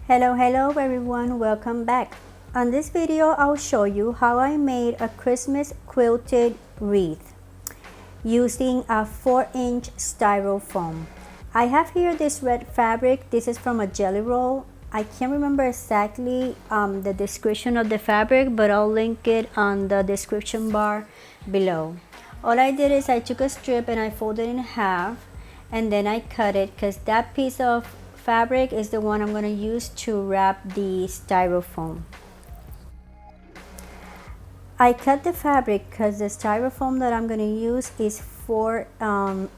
Hello everyone, welcome back. On this video I'll show you how I made a Christmas quilted wreath using a 4-inch styrofoam. I have here this red fabric. This is from a jelly roll. I can't remember exactly the description of the fabric, but I'll link it on the description bar below. All I did is I took a strip and I folded it in half, and then I cut it because that piece of fabric is the one I'm going to use to wrap the styrofoam. I cut the fabric because the styrofoam that I'm going to use is 4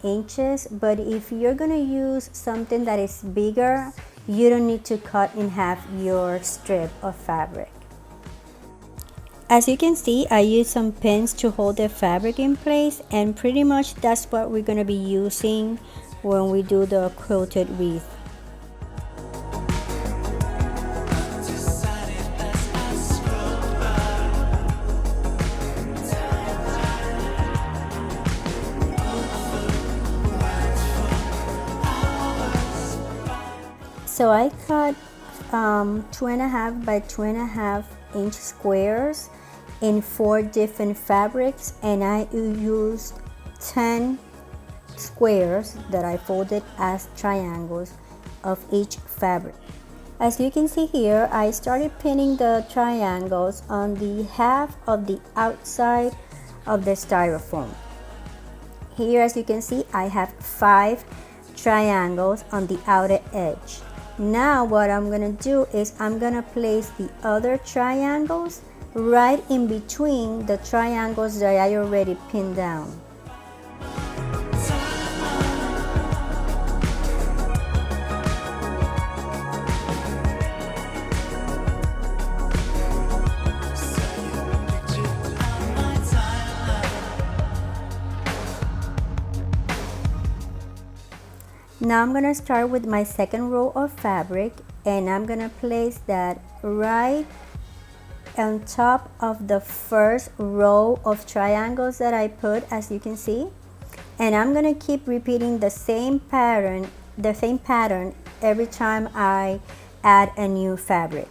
inches, but if you're going to use something that is bigger, you don't need to cut in half your strip of fabric. As you can see, I used some pins to hold the fabric in place, and pretty much that's what we're going to be using when we do the quilted wreath. So I cut 2.5 by 2.5 inch squares in 4 different fabrics, and I used 10 squares that I folded as triangles of each fabric. As you can see here, I started pinning the triangles on the half of the outside of the styrofoam. Here, as you can see, I have 5 triangles on the outer edge. Now what I'm going to do is I'm going to place the other triangles right in between the triangles that I already pinned down. Now I'm going to start with my second row of fabric, and I'm going to place that right on top of the first row of triangles that I put, as you can see. And I'm going to keep repeating the same pattern every time I add a new fabric.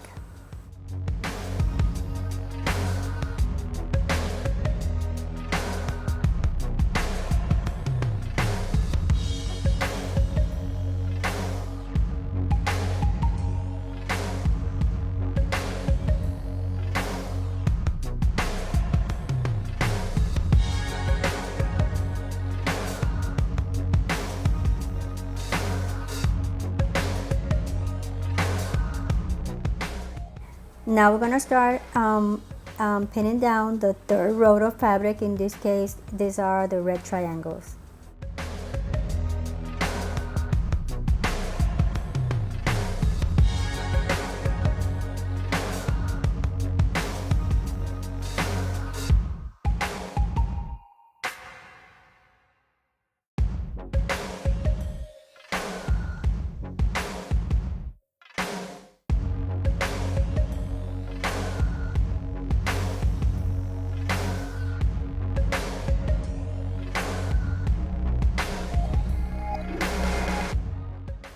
Now we're going to start pinning down the third row of fabric. In this case, these are the red triangles.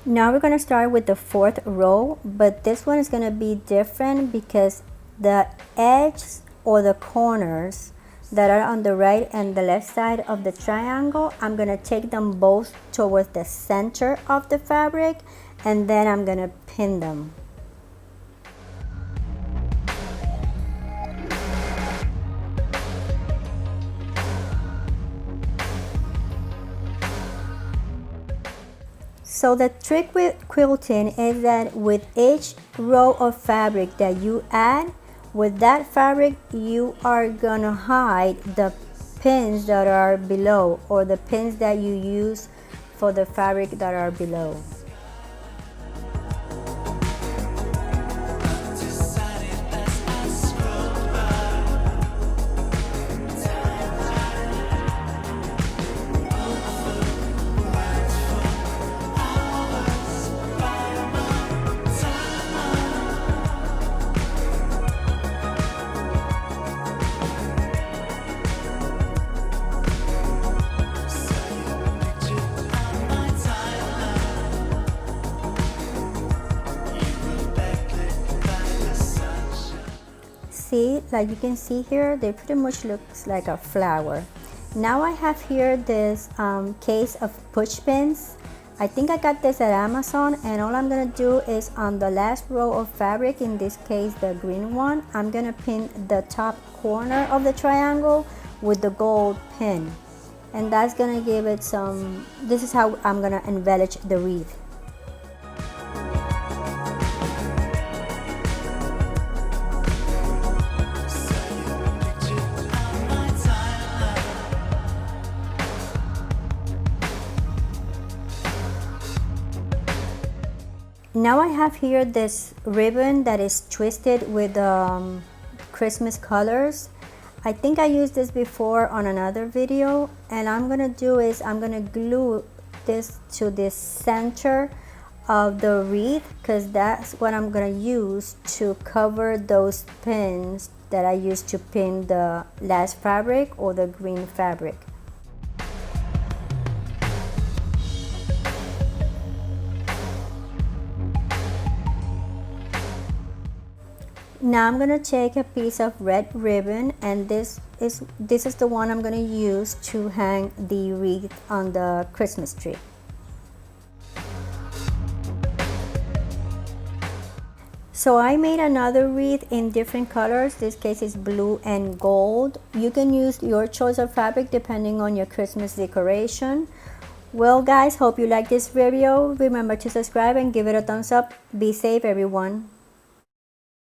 Now we're going to start with the 4th row, but this one is going to be different because the edges or the corners that are on the right and the left side of the triangle, I'm going to take them both towards the center of the fabric, and then I'm going to pin them. So the trick with quilting is that with each row of fabric that you add, with that fabric you are gonna hide the pins that are below, or the pins that you use for the fabric that are below. see, like you can see here, they pretty much looks like a flower. Now I have here this case of push pins. I think I got this at Amazon, and all I'm gonna do is on the last row of fabric, in this case the green one, I'm gonna pin the top corner of the triangle with the gold pin, and that's gonna give it some, this is how I'm gonna embellish the wreath. Now I have here this ribbon that is twisted with Christmas colors. I think I used this before on another video, and I'm gonna do is I'm gonna glue this to the center of the wreath, because that's what I'm gonna use to cover those pins that I used to pin the last fabric or the green fabric. Now I'm gonna take a piece of red ribbon, and this is the one I'm gonna use to hang the wreath on the Christmas tree. So I made another wreath in different colors. This case is blue and gold. You can use your choice of fabric depending on your Christmas decoration. Well guys, hope you like this video. Remember to subscribe and give it a thumbs up. Be safe everyone.